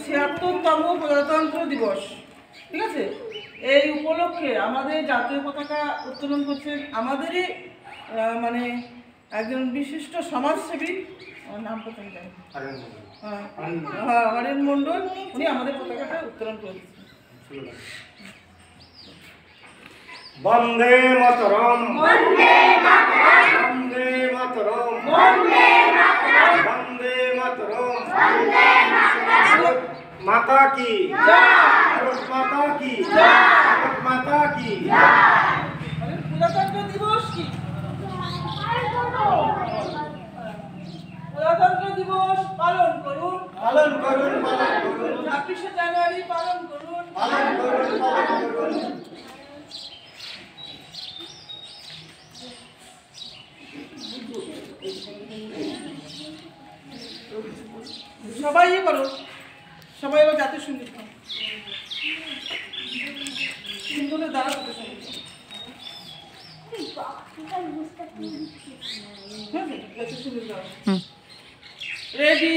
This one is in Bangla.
৭৬তম প্রজাতন্ত্র দিবস, ঠিক আছে। এই উপলক্ষে আমাদের জাতীয় পতাকা উত্তোলন করছেন আমাদেরই মানে একজন বিশিষ্ট সমাজসেবী, আমার নাম প্রথম জানি, হরেন মণ্ডল। উনি আমাদের পতাকাটা উত্তোলন করে দিচ্ছেন। বন্দে মাতরম, বন্দে মাতরম, বন্দে মাতরম, বন্দে মাতরম, বন্দে মাতরম, বন্দে মাতরম। মাতা কি জয়, ভারত মাতা কি জয়, ভারত মাতা কি জয়। প্রজাতন্ত্র দিবস কি? প্রজাতন্ত্র দিবস পালন করুন, পালন করুন, পালন করুন, 26শে জানুয়ারি পালন করুন, পালন করুন, পালন করুন। সবাই করো, সবাই এবার জাতীয় সঙ্গীত গাও। তিনজনে দাঁড়া জাতীয় সঙ্গীত গাও। জাতীয় সঙ্গীত গাও। রেডি।